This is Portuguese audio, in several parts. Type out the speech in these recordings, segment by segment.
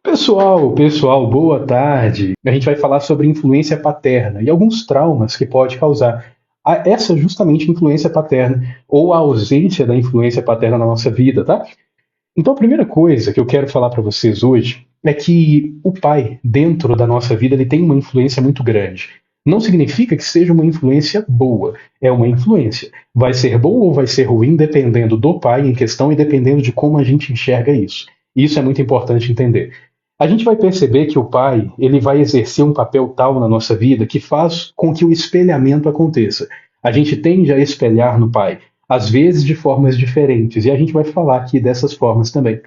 Pessoal, boa tarde. A gente vai falar sobre influência paterna e alguns traumas que pode causar essa justamente influência paterna ou a ausência da influência paterna na nossa vida, tá? Então, a primeira coisa que eu quero falar para vocês hoje é que o pai, dentro da nossa vida, ele tem uma influência muito grande. Não significa que seja uma influência boa, é uma influência. Vai ser bom ou vai ser ruim, dependendo do pai em questão e dependendo de como a gente enxerga isso. Isso é muito importante entender. A gente vai perceber que o pai, ele vai exercer um papel tal na nossa vida que faz com que o espelhamento aconteça. A gente tende a espelhar no pai, às vezes de formas diferentes, e a gente vai falar aqui dessas formas também.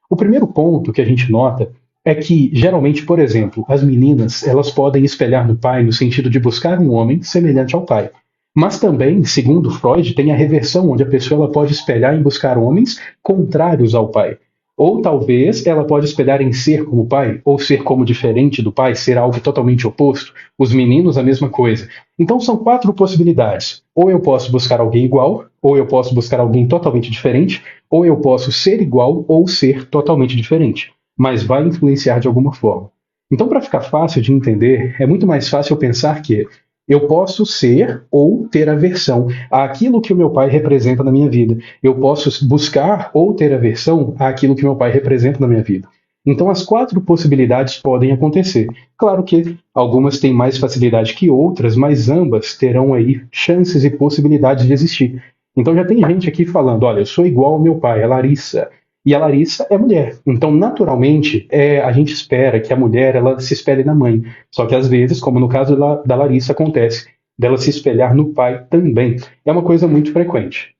O primeiro ponto que a gente nota é que, geralmente, por exemplo, as meninas, elas podem espelhar no pai no sentido de buscar um homem semelhante ao pai. Mas também, segundo Freud, tem a reversão, onde a pessoa ela pode espelhar em buscar homens contrários ao pai. Ou talvez ela pode espelhar em ser como o pai, ou ser como diferente do pai, ser algo totalmente oposto. Os meninos, a mesma coisa. Então são quatro possibilidades. Ou eu posso buscar alguém igual, ou eu posso buscar alguém totalmente diferente, ou eu posso ser igual ou ser totalmente diferente. Mas vai influenciar de alguma forma. Então, para ficar fácil de entender, é muito mais fácil eu pensar que eu posso ser ou ter aversão àquilo que o meu pai representa na minha vida. Eu posso buscar ou ter aversão àquilo que meu pai representa na minha vida. Então, as quatro possibilidades podem acontecer. Claro que algumas têm mais facilidade que outras, mas ambas terão aí chances e possibilidades de existir. Então, já tem gente aqui falando: olha, eu sou igual ao meu pai, a Larissa. E a Larissa é mulher. Então, naturalmente, a gente espera que a mulher ela se espelhe na mãe. Só que às vezes, como no caso da Larissa, acontece dela se espelhar no pai também. É uma coisa muito frequente.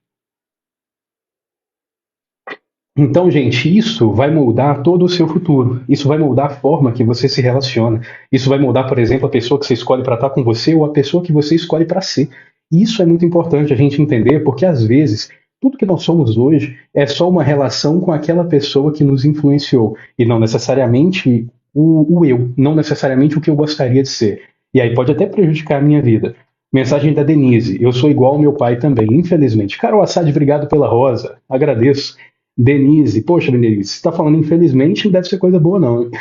Então, gente, isso vai moldar todo o seu futuro. Isso vai moldar a forma que você se relaciona. Isso vai moldar, por exemplo, a pessoa que você escolhe para estar com você ou a pessoa que você escolhe para ser. Isso é muito importante a gente entender, porque às vezes tudo que nós somos hoje é só uma relação com aquela pessoa que nos influenciou e não necessariamente o eu, não necessariamente o que eu gostaria de ser. E aí pode até prejudicar a minha vida. Mensagem da Denise: eu sou igual ao meu pai também, infelizmente. Carol Assad, obrigado pela rosa. Agradeço. Denise, poxa, Denise, você está falando infelizmente, não deve ser coisa boa, não.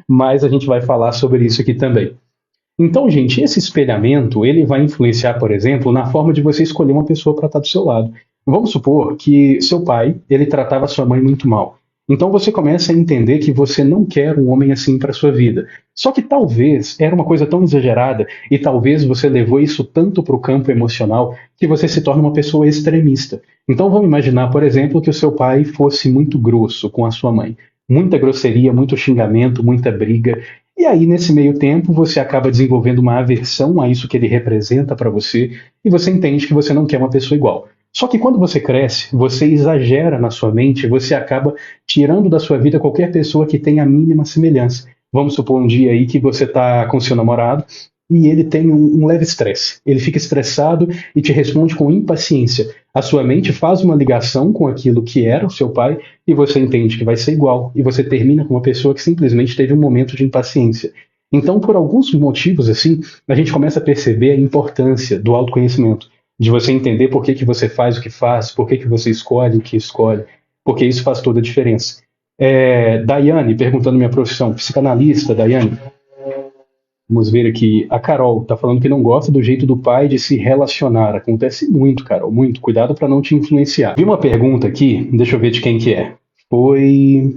Mas a gente vai falar sobre isso aqui também. Então, gente, esse espelhamento, ele vai influenciar, por exemplo, na forma de você escolher uma pessoa para estar do seu lado. Vamos supor que seu pai, ele tratava sua mãe muito mal. Então você começa a entender que você não quer um homem assim para sua vida. Só que talvez era uma coisa tão exagerada e talvez você levou isso tanto para o campo emocional que você se torna uma pessoa extremista. Então vamos imaginar, por exemplo, que o seu pai fosse muito grosso com a sua mãe. Muita grosseria, muito xingamento, muita briga. E aí, nesse meio tempo, você acaba desenvolvendo uma aversão a isso que ele representa para você e você entende que você não quer uma pessoa igual. Só que quando você cresce, você exagera na sua mente, você acaba tirando da sua vida qualquer pessoa que tenha a mínima semelhança. Vamos supor um dia aí que você está com seu namorado e ele tem um leve estresse. Ele fica estressado e te responde com impaciência. A sua mente faz uma ligação com aquilo que era o seu pai e você entende que vai ser igual. E você termina com uma pessoa que simplesmente teve um momento de impaciência. Então, por alguns motivos assim, a gente começa a perceber a importância do autoconhecimento, de você entender por que que você faz o que faz, por que que você escolhe o que escolhe, porque isso faz toda a diferença. Daiane, perguntando minha profissão, psicanalista, Daiane. Vamos ver aqui. A Carol está falando que não gosta do jeito do pai de se relacionar. Acontece muito, Carol, muito. Cuidado para não te influenciar. Vi uma pergunta aqui, deixa eu ver de quem que é. Foi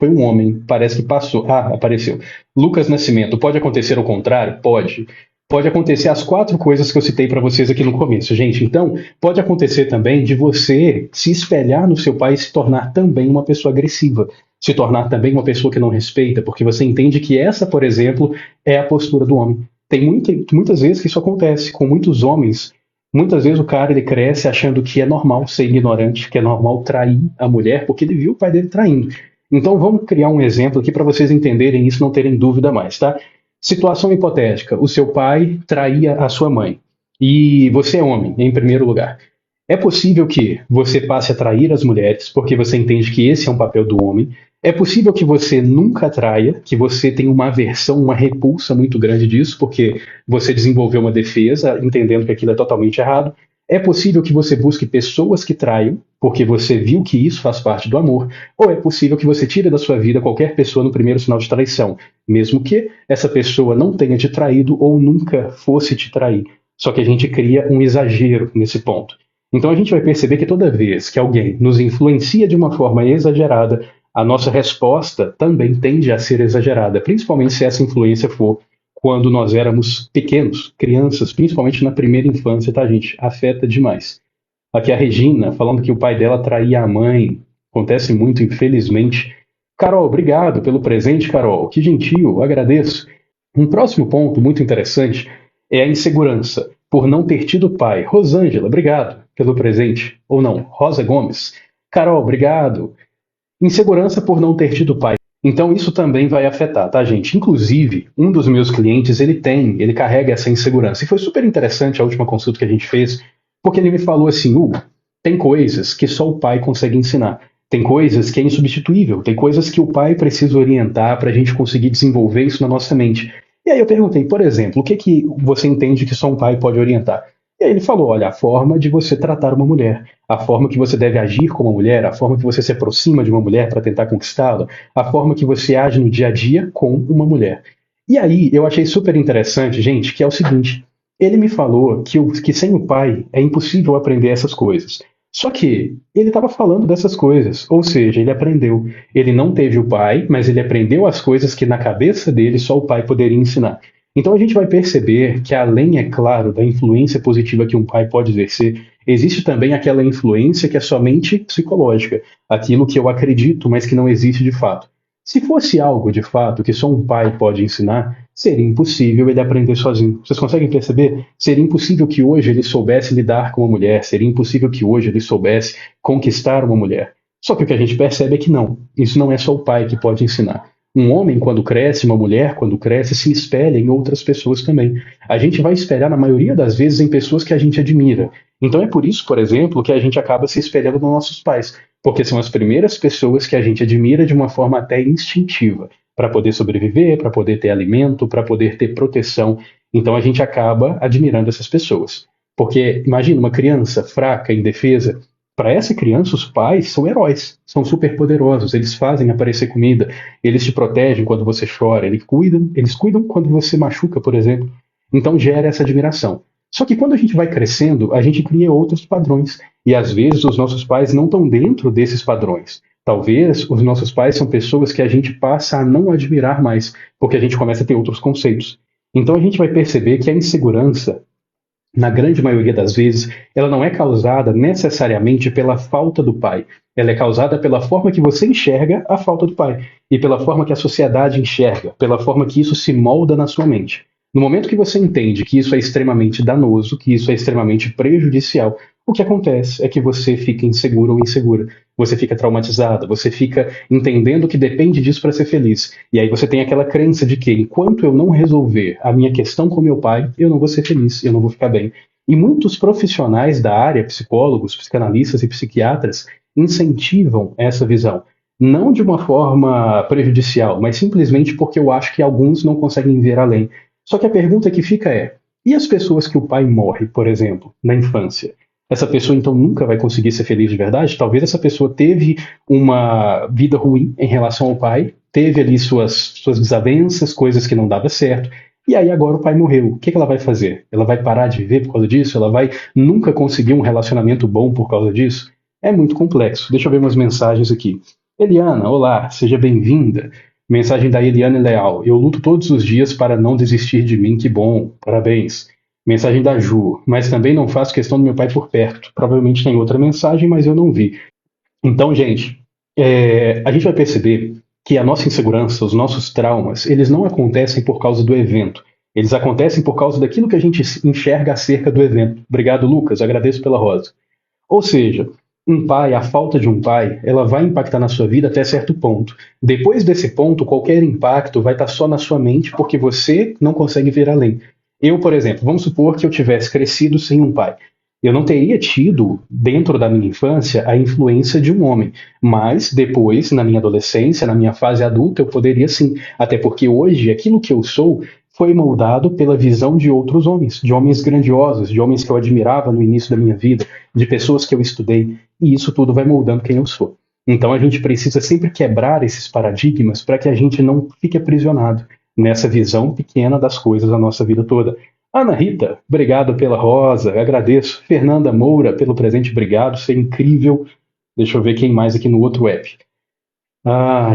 um homem, parece que passou. Ah, apareceu. Lucas Nascimento, pode acontecer ao contrário? Pode. Pode acontecer as quatro coisas que eu citei para vocês aqui no começo, gente. Então, pode acontecer também de você se espelhar no seu pai e se tornar também uma pessoa agressiva, se tornar também uma pessoa que não respeita, porque você entende que essa, por exemplo, é a postura do homem. Tem muitas vezes que isso acontece com muitos homens. Muitas vezes o cara ele cresce achando que é normal ser ignorante, que é normal trair a mulher, porque ele viu o pai dele traindo. Então vamos criar um exemplo aqui para vocês entenderem isso, não terem dúvida mais, tá? Situação hipotética: o seu pai traía a sua mãe e você é homem, em primeiro lugar. É possível que você passe a trair as mulheres, porque você entende que esse é um papel do homem. É possível que você nunca traia, que você tenha uma aversão, uma repulsa muito grande disso, porque você desenvolveu uma defesa, entendendo que aquilo é totalmente errado. É possível que você busque pessoas que traiam, porque você viu que isso faz parte do amor, ou é possível que você tire da sua vida qualquer pessoa no primeiro sinal de traição, mesmo que essa pessoa não tenha te traído ou nunca fosse te trair. Só que a gente cria um exagero nesse ponto. Então a gente vai perceber que toda vez que alguém nos influencia de uma forma exagerada, a nossa resposta também tende a ser exagerada, principalmente se essa influência for quando nós éramos pequenos, crianças, principalmente na primeira infância, tá, gente? Afeta demais. Aqui a Regina, falando que o pai dela traía a mãe. Acontece muito, infelizmente. Carol, obrigado pelo presente, Carol. Que gentil, agradeço. Um próximo ponto muito interessante é a insegurança por não ter tido pai. Rosângela, obrigado pelo presente. Ou não, Rosa Gomes. Carol, obrigado. Insegurança por não ter tido pai. Então isso também vai afetar, tá, gente? Inclusive, um dos meus clientes, ele carrega essa insegurança. E foi super interessante a última consulta que a gente fez, porque ele me falou assim, Hugo, tem coisas que só o pai consegue ensinar. Tem coisas que é insubstituível, tem coisas que o pai precisa orientar para a gente conseguir desenvolver isso na nossa mente. E aí eu perguntei, por exemplo, o que que você entende que só um pai pode orientar? E aí ele falou, olha, a forma de você tratar uma mulher, a forma que você deve agir com uma mulher, a forma que você se aproxima de uma mulher para tentar conquistá-la, a forma que você age no dia a dia com uma mulher. E aí eu achei super interessante, gente, que é o seguinte, ele me falou que sem o pai é impossível aprender essas coisas. Só que ele estava falando dessas coisas, ou seja, ele aprendeu. Ele não teve o pai, mas ele aprendeu as coisas que na cabeça dele só o pai poderia ensinar. Então a gente vai perceber que além, é claro, da influência positiva que um pai pode exercer, existe também aquela influência que é somente psicológica, aquilo que eu acredito, mas que não existe de fato. Se fosse algo de fato que só um pai pode ensinar, seria impossível ele aprender sozinho. Vocês conseguem perceber? Seria impossível que hoje ele soubesse lidar com uma mulher, seria impossível que hoje ele soubesse conquistar uma mulher. Só que o que a gente percebe é que não. Isso não é só o pai que pode ensinar. Um homem, quando cresce, uma mulher, quando cresce, se espelha em outras pessoas também. A gente vai espelhar, na maioria das vezes, em pessoas que a gente admira. Então é por isso, por exemplo, que a gente acaba se espelhando nos nossos pais, porque são as primeiras pessoas que a gente admira de uma forma até instintiva, para poder sobreviver, para poder ter alimento, para poder ter proteção. Então a gente acaba admirando essas pessoas. Porque imagina uma criança fraca, indefesa, para essa criança, os pais são heróis, são superpoderosos, eles fazem aparecer comida, eles te protegem quando você chora, eles cuidam quando você machuca, por exemplo. Então gera essa admiração. Só que quando a gente vai crescendo, a gente cria outros padrões. E às vezes os nossos pais não estão dentro desses padrões. Talvez os nossos pais são pessoas que a gente passa a não admirar mais, porque a gente começa a ter outros conceitos. Então a gente vai perceber que a insegurança, na grande maioria das vezes, ela não é causada necessariamente pela falta do pai. Ela é causada pela forma que você enxerga a falta do pai e pela forma que a sociedade enxerga, pela forma que isso se molda na sua mente. No momento que você entende que isso é extremamente danoso, que isso é extremamente prejudicial, o que acontece é que você fica inseguro ou insegura. Você fica traumatizada, você fica entendendo que depende disso para ser feliz. E aí você tem aquela crença de que enquanto eu não resolver a minha questão com meu pai, eu não vou ser feliz, eu não vou ficar bem. E muitos profissionais da área, psicólogos, psicanalistas e psiquiatras, incentivam essa visão. Não de uma forma prejudicial, mas simplesmente porque eu acho que alguns não conseguem ver além. Só que a pergunta que fica é: e as pessoas que o pai morre, por exemplo, na infância? Essa pessoa então nunca vai conseguir ser feliz de verdade? Talvez essa pessoa teve uma vida ruim em relação ao pai, teve ali suas desavenças, coisas que não davam certo, e aí agora o pai morreu. O que ela vai fazer? Ela vai parar de viver por causa disso? Ela vai nunca conseguir um relacionamento bom por causa disso? É muito complexo. Deixa eu ver umas mensagens aqui. Eliana, olá, seja bem-vinda. Mensagem da Eliane Leal. Eu luto todos os dias para não desistir de mim, que bom, parabéns. Mensagem da Ju. Mas também não faço questão do meu pai por perto. Provavelmente tem outra mensagem, mas eu não vi. Então, gente, a gente vai perceber que a nossa insegurança, os nossos traumas, eles não acontecem por causa do evento. Eles acontecem por causa daquilo que a gente enxerga acerca do evento. Obrigado, Lucas. Agradeço pela rosa. Ou seja, um pai, a falta de um pai, ela vai impactar na sua vida até certo ponto. Depois desse ponto, qualquer impacto vai estar só na sua mente porque você não consegue ver além. Eu, por exemplo, vamos supor que eu tivesse crescido sem um pai. Eu não teria tido, dentro da minha infância, a influência de um homem. Mas depois, na minha adolescência, na minha fase adulta, eu poderia sim. Até porque hoje, aquilo que eu sou foi moldado pela visão de outros homens, de homens grandiosos, de homens que eu admirava no início da minha vida, de pessoas que eu estudei, e isso tudo vai moldando quem eu sou. Então a gente precisa sempre quebrar esses paradigmas para que a gente não fique aprisionado nessa visão pequena das coisas a nossa vida toda. Ana Rita, obrigado pela rosa, agradeço. Fernanda Moura, pelo presente, obrigado, você é incrível. Deixa eu ver quem mais aqui no outro app.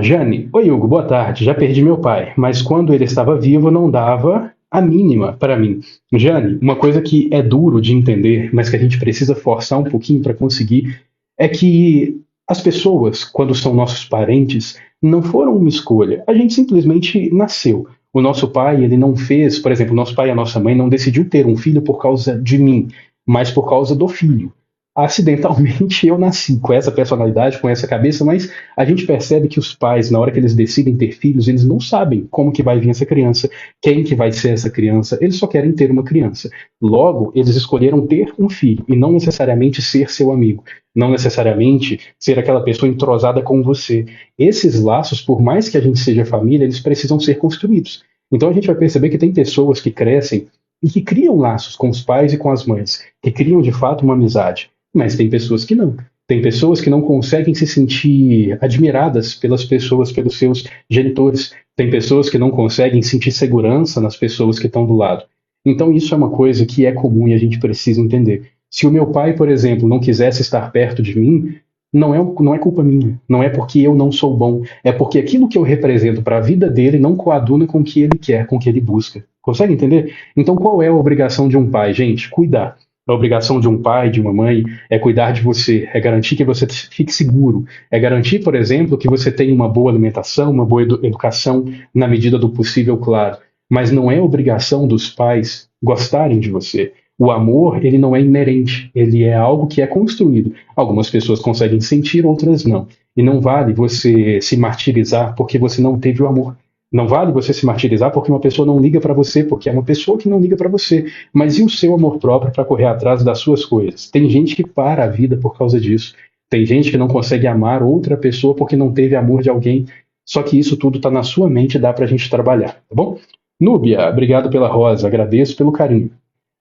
Jane, oi Hugo, boa tarde. Já perdi meu pai, mas quando ele estava vivo não dava a mínima para mim. Jane, uma coisa que é duro de entender, mas que a gente precisa forçar um pouquinho para conseguir, é que as pessoas, quando são nossos parentes, não foram uma escolha. A gente simplesmente nasceu. O nosso pai, ele não fez, por exemplo, o nosso pai e a nossa mãe não decidiu ter um filho por causa de mim, mas por causa do filho. Acidentalmente eu nasci com essa personalidade, com essa cabeça, mas a gente percebe que os pais, na hora que eles decidem ter filhos, eles não sabem como que vai vir essa criança, quem que vai ser essa criança, eles só querem ter uma criança. Logo, eles escolheram ter um filho e não necessariamente ser seu amigo, não necessariamente ser aquela pessoa entrosada com você. Esses laços, por mais que a gente seja família, eles precisam ser construídos. Então a gente vai perceber que tem pessoas que crescem e que criam laços com os pais e com as mães, que criam de fato uma amizade. Mas tem pessoas que não. Tem pessoas que não conseguem se sentir admiradas pelas pessoas, pelos seus genitores. Tem pessoas que não conseguem sentir segurança nas pessoas que estão do lado. Então isso é uma coisa que é comum e a gente precisa entender. Se o meu pai, por exemplo, não quisesse estar perto de mim, não é culpa minha. Não é porque eu não sou bom. É porque aquilo que eu represento para a vida dele não coaduna com o que ele quer, com o que ele busca. Consegue entender? Então qual é a obrigação de um pai, gente? Cuidar. A obrigação de um pai, de uma mãe, é cuidar de você, é garantir que você fique seguro, é garantir, por exemplo, que você tenha uma boa alimentação, uma boa educação, na medida do possível, claro. Mas não é obrigação dos pais gostarem de você. O amor, ele não é inerente, ele é algo que é construído. Algumas pessoas conseguem sentir, outras não. E não vale você se martirizar porque você não teve o amor. Não vale você se martirizar porque uma pessoa não liga para você, porque é uma pessoa que não liga para você. Mas e o seu amor próprio para correr atrás das suas coisas? Tem gente que para a vida por causa disso. Tem gente que não consegue amar outra pessoa porque não teve amor de alguém. Só que isso tudo está na sua mente e dá para a gente trabalhar, tá bom? Núbia, obrigado pela rosa, agradeço pelo carinho.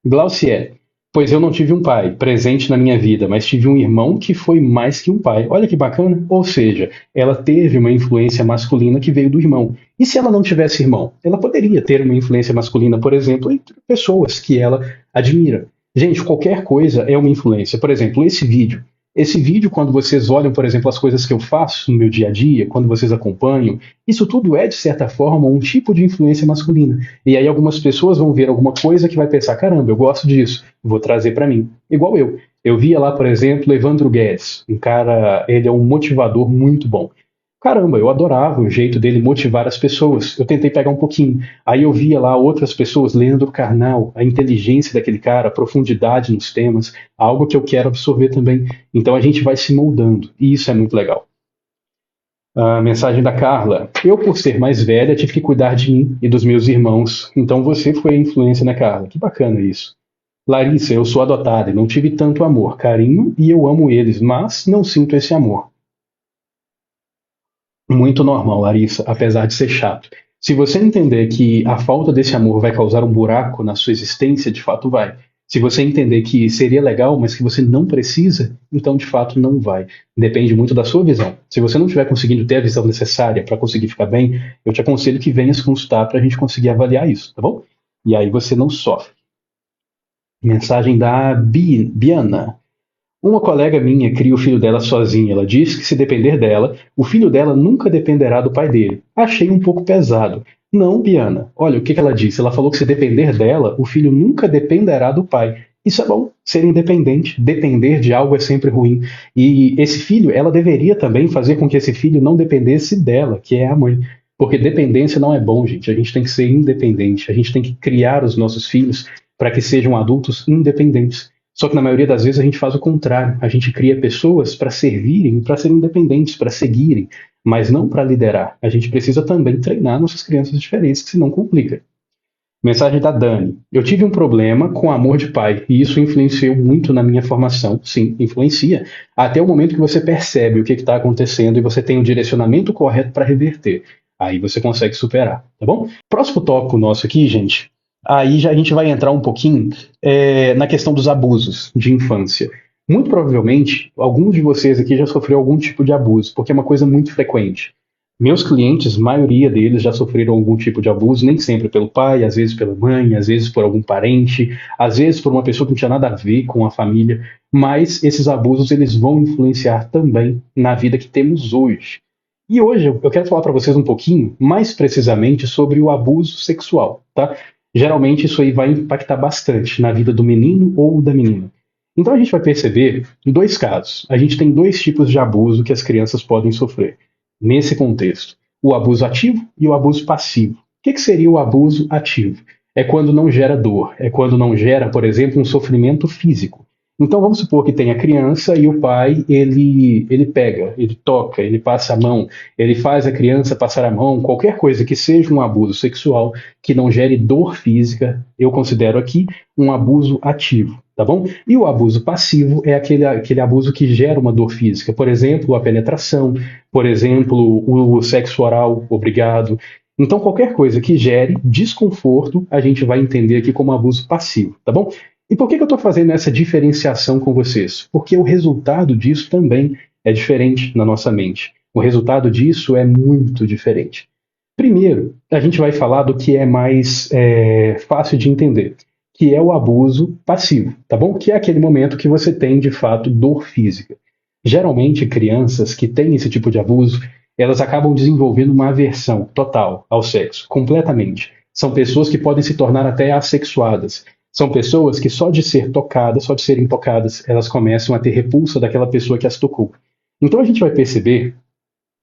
Glaucier, pois eu não tive um pai presente na minha vida, mas tive um irmão que foi mais que um pai. Olha que bacana. Ou seja, ela teve uma influência masculina que veio do irmão. E se ela não tivesse irmão? Ela poderia ter uma influência masculina, por exemplo, entre pessoas que ela admira. Gente, qualquer coisa é uma influência. Por exemplo, esse vídeo. Esse vídeo, quando vocês olham, por exemplo, as coisas que eu faço no meu dia a dia, quando vocês acompanham, isso tudo é, de certa forma, um tipo de influência masculina. E aí algumas pessoas vão ver alguma coisa que vai pensar, caramba, eu gosto disso, vou trazer para mim. Igual eu. Eu via lá, por exemplo, Evandro Guedes, um cara, ele é um motivador muito bom. Caramba, eu adorava o jeito dele motivar as pessoas. Eu tentei pegar um pouquinho. Aí eu via lá outras pessoas, Leandro Carnal, a inteligência daquele cara, a profundidade nos temas, algo que eu quero absorver também. Então a gente vai se moldando, e isso é muito legal. A mensagem da Carla. Eu, por ser mais velha, tive que cuidar de mim e dos meus irmãos. Então você foi a influência, né, Carla? Que bacana isso. Larissa, eu sou adotada e não tive tanto amor, carinho, e eu amo eles, mas não sinto esse amor. Muito normal, Larissa, apesar de ser chato. Se você entender que a falta desse amor vai causar um buraco na sua existência, de fato vai. Se você entender que seria legal, mas que você não precisa, então de fato não vai. Depende muito da sua visão. Se você não estiver conseguindo ter a visão necessária para conseguir ficar bem, eu te aconselho que venha se consultar para a gente conseguir avaliar isso, tá bom? E aí você não sofre. Mensagem da Biana. Uma colega minha cria o filho dela sozinha. Ela diz que se depender dela, o filho dela nunca dependerá do pai dele. Achei um pouco pesado. Não, Biana. Olha o que ela disse. Ela falou que se depender dela, o filho nunca dependerá do pai. Isso é bom, ser independente. Depender de algo é sempre ruim. E esse filho, ela deveria também fazer com que esse filho não dependesse dela, que é a mãe. Porque dependência não é bom, gente. A gente tem que ser independente. A gente tem que criar os nossos filhos para que sejam adultos independentes. Só que na maioria das vezes a gente faz o contrário. A gente cria pessoas para servirem, para serem independentes, para seguirem, mas não para liderar. A gente precisa também treinar nossas crianças diferentes, que senão complica. Mensagem da Dani. Eu tive um problema com amor de pai e isso influenciou muito na minha formação. Sim, influencia. Até o momento que você percebe o que está acontecendo e você tem o direcionamento correto para reverter. Aí você consegue superar, tá bom? Próximo tópico nosso aqui, gente, aí já a gente vai entrar um pouquinho na questão dos abusos de infância. Muito provavelmente, alguns de vocês aqui já sofreu algum tipo de abuso, porque é uma coisa muito frequente. Meus clientes, maioria deles já sofreram algum tipo de abuso, nem sempre pelo pai, às vezes pela mãe, às vezes por algum parente, às vezes por uma pessoa que não tinha nada a ver com a família, mas esses abusos eles vão influenciar também na vida que temos hoje. E hoje eu quero falar para vocês um pouquinho, mais precisamente, sobre o abuso sexual, tá? Geralmente isso aí vai impactar bastante na vida do menino ou da menina. Então a gente vai perceber dois casos. A gente tem dois tipos de abuso que as crianças podem sofrer nesse contexto: o abuso ativo e o abuso passivo. O que seria o abuso ativo? É quando não gera dor, é quando não gera, por exemplo, um sofrimento físico. Então vamos supor que tem a criança e o pai, ele pega, ele toca, ele passa a mão, ele faz a criança passar a mão, qualquer coisa que seja um abuso sexual, que não gere dor física, eu considero aqui um abuso ativo, tá bom? E o abuso passivo é aquele abuso que gera uma dor física, por exemplo, a penetração, por exemplo, o sexo oral obrigado. Então, qualquer coisa que gere desconforto, a gente vai entender aqui como abuso passivo, tá bom? E por que eu estou fazendo essa diferenciação com vocês? Porque o resultado disso também é diferente na nossa mente. O resultado disso é muito diferente. Primeiro, a gente vai falar do que é mais fácil de entender, que é o abuso passivo, tá bom? Que é aquele momento que você tem, de fato, dor física. Geralmente, crianças que têm esse tipo de abuso, elas acabam desenvolvendo uma aversão total ao sexo, completamente. São pessoas que podem se tornar até assexuadas. São pessoas que só de ser tocadas, só de serem tocadas, elas começam a ter repulsa daquela pessoa que as tocou. Então a gente vai perceber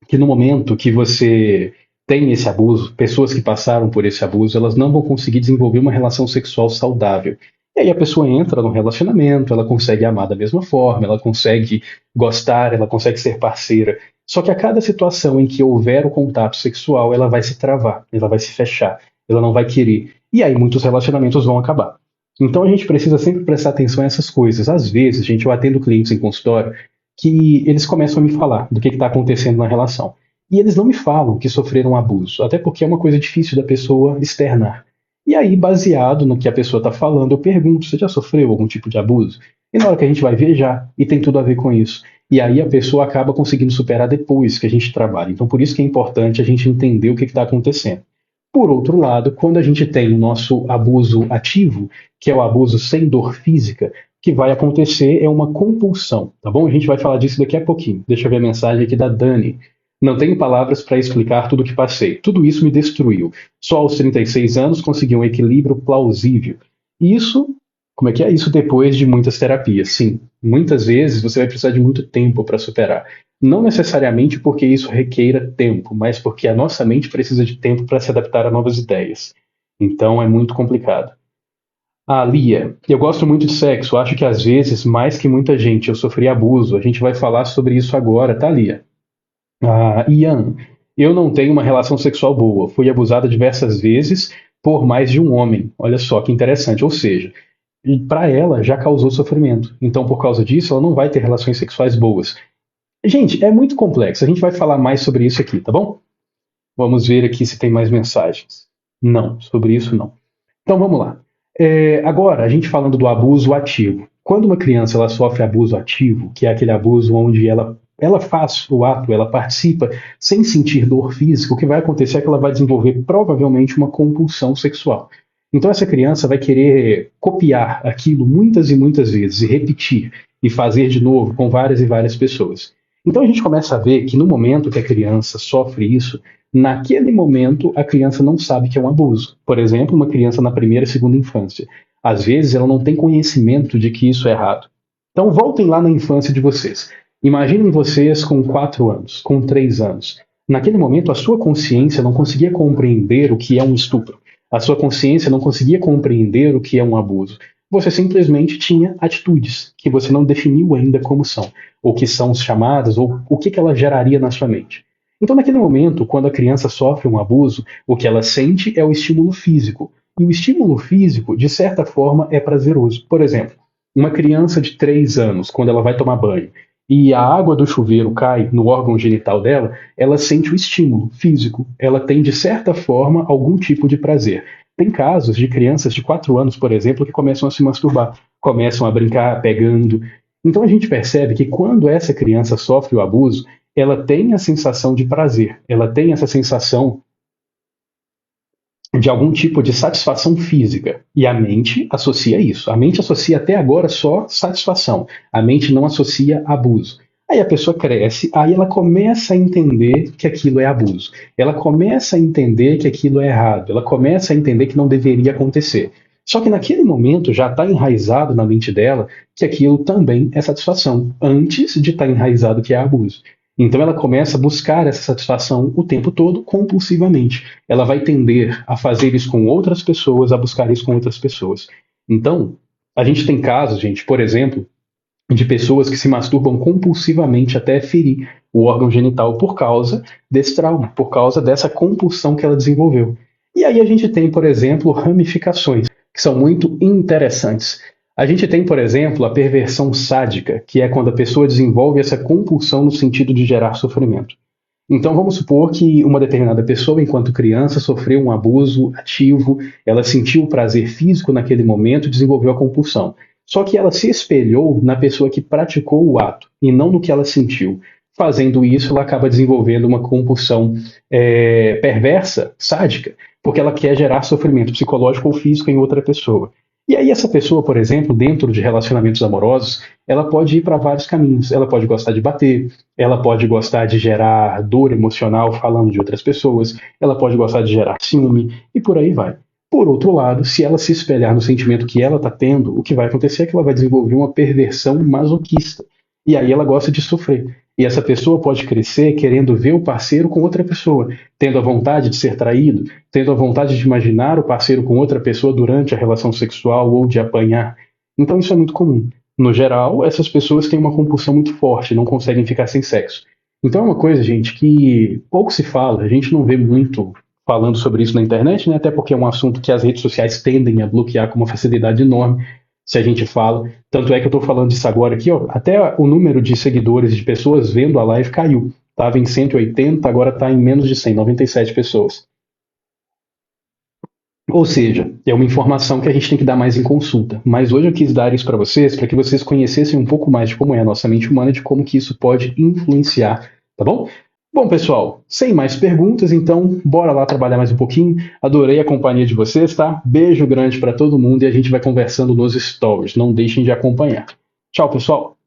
que no momento que você tem esse abuso, pessoas que passaram por esse abuso, elas não vão conseguir desenvolver uma relação sexual saudável. E aí a pessoa entra num relacionamento, ela consegue amar da mesma forma, ela consegue gostar, ela consegue ser parceira. Só que a cada situação em que houver o contato sexual, ela vai se travar, ela vai se fechar, ela não vai querer. E aí muitos relacionamentos vão acabar. Então a gente precisa sempre prestar atenção a essas coisas. Às vezes, gente, eu atendo clientes em consultório que eles começam a me falar do que está acontecendo na relação. E eles não me falam que sofreram abuso, até porque é uma coisa difícil da pessoa externar. E aí, baseado no que a pessoa está falando, eu pergunto: você já sofreu algum tipo de abuso? E na hora que a gente vai ver, já, e tem tudo a ver com isso. E aí a pessoa acaba conseguindo superar depois que a gente trabalha. Então, por isso que é importante a gente entender o que está acontecendo. Por outro lado, quando a gente tem o nosso abuso ativo, que é o abuso sem dor física, o que vai acontecer é uma compulsão, tá bom? A gente vai falar disso daqui a pouquinho. Deixa eu ver a mensagem aqui da Dani. Não tenho palavras para explicar tudo o que passei. Tudo isso me destruiu. Só aos 36 anos consegui um equilíbrio plausível. E isso, como é que é? Isso depois de muitas terapias. Sim, muitas vezes você vai precisar de muito tempo para superar. Não necessariamente porque isso requeira tempo, mas porque a nossa mente precisa de tempo para se adaptar a novas ideias. Então é muito complicado. Ah, Lia, eu gosto muito de sexo. Acho que às vezes, mais que muita gente, eu sofri abuso. A gente vai falar sobre isso agora, tá, Lia? Ah, Ian, eu não tenho uma relação sexual boa. Fui abusada diversas vezes por mais de um homem. Olha só que interessante. Ou seja, para ela já causou sofrimento. Então, por causa disso, ela não vai ter relações sexuais boas. Gente, é muito complexo. A gente vai falar mais sobre isso aqui, tá bom? Vamos ver aqui se tem mais mensagens. Não, sobre isso não. Então vamos lá. Agora, a gente falando do abuso ativo. Quando uma criança ela sofre abuso ativo, que é aquele abuso onde ela faz o ato, ela participa sem sentir dor física, o que vai acontecer é que ela vai desenvolver provavelmente uma compulsão sexual. Então essa criança vai querer copiar aquilo muitas e muitas vezes, e repetir, e fazer de novo com várias e várias pessoas. Então a gente começa a ver que no momento que a criança sofre isso, naquele momento a criança não sabe que é um abuso. Por exemplo, uma criança na primeira e segunda infância. Às vezes ela não tem conhecimento de que isso é errado. Então voltem lá na infância de vocês. Imaginem vocês com 4 anos, com 3 anos. Naquele momento a sua consciência não conseguia compreender o que é um estupro. A sua consciência não conseguia compreender o que é um abuso. Você simplesmente tinha atitudes que você não definiu ainda como são, ou que são chamadas, ou o que ela geraria na sua mente. Então, naquele momento, quando a criança sofre um abuso, o que ela sente é o estímulo físico. E o estímulo físico, de certa forma, é prazeroso. Por exemplo, uma criança de 3 anos, quando ela vai tomar banho, e a água do chuveiro cai no órgão genital dela, ela sente o estímulo físico, ela tem, de certa forma, algum tipo de prazer. Tem casos de crianças de 4 anos, por exemplo, que começam a se masturbar, começam a brincar pegando. Então a gente percebe que quando essa criança sofre o abuso, ela tem a sensação de prazer, ela tem essa sensação de algum tipo de satisfação física. E a mente associa isso. A mente associa até agora só satisfação. A mente não associa abuso. Aí a pessoa cresce, aí ela começa a entender que aquilo é abuso. Ela começa a entender que aquilo é errado. Ela começa a entender que não deveria acontecer. Só que naquele momento já está enraizado na mente dela que aquilo também é satisfação, antes de estar enraizado que é abuso. Então ela começa a buscar essa satisfação o tempo todo, compulsivamente. Ela vai tender a fazer isso com outras pessoas, a buscar isso com outras pessoas. Então, a gente tem casos, gente, por exemplo, de pessoas que se masturbam compulsivamente até ferir o órgão genital por causa desse trauma, por causa dessa compulsão que ela desenvolveu. E aí a gente tem, por exemplo, ramificações, que são muito interessantes. A gente tem, por exemplo, a perversão sádica, que é quando a pessoa desenvolve essa compulsão no sentido de gerar sofrimento. Então vamos supor que uma determinada pessoa, enquanto criança, sofreu um abuso ativo, ela sentiu o prazer físico naquele momento e desenvolveu a compulsão. Só que ela se espelhou na pessoa que praticou o ato e não no que ela sentiu. Fazendo isso, ela acaba desenvolvendo uma compulsão perversa, sádica, porque ela quer gerar sofrimento psicológico ou físico em outra pessoa. E aí essa pessoa, por exemplo, dentro de relacionamentos amorosos, ela pode ir para vários caminhos. Ela pode gostar de bater, ela pode gostar de gerar dor emocional falando de outras pessoas, ela pode gostar de gerar ciúme e por aí vai. Por outro lado, se ela se espelhar no sentimento que ela está tendo, o que vai acontecer é que ela vai desenvolver uma perversão masoquista. E aí ela gosta de sofrer. E essa pessoa pode crescer querendo ver o parceiro com outra pessoa, tendo a vontade de ser traído, tendo a vontade de imaginar o parceiro com outra pessoa durante a relação sexual ou de apanhar. Então isso é muito comum. No geral, essas pessoas têm uma compulsão muito forte, não conseguem ficar sem sexo. Então é uma coisa, gente, que pouco se fala, a gente não vê muito falando sobre isso na internet, né? Até porque é um assunto que as redes sociais tendem a bloquear com uma facilidade enorme se a gente fala. Tanto é que eu estou falando disso agora aqui, ó, até o número de seguidores, de pessoas vendo a live caiu. Estava em 180, agora está em menos de 100, 97 pessoas. Ou seja, é uma informação que a gente tem que dar mais em consulta. Mas hoje eu quis dar isso para vocês, para que vocês conhecessem um pouco mais de como é a nossa mente humana e de como que isso pode influenciar, tá bom? Bom, pessoal, sem mais perguntas, então bora lá trabalhar mais um pouquinho. Adorei a companhia de vocês, tá? Beijo grande para todo mundo e a gente vai conversando nos stories. Não deixem de acompanhar. Tchau, pessoal!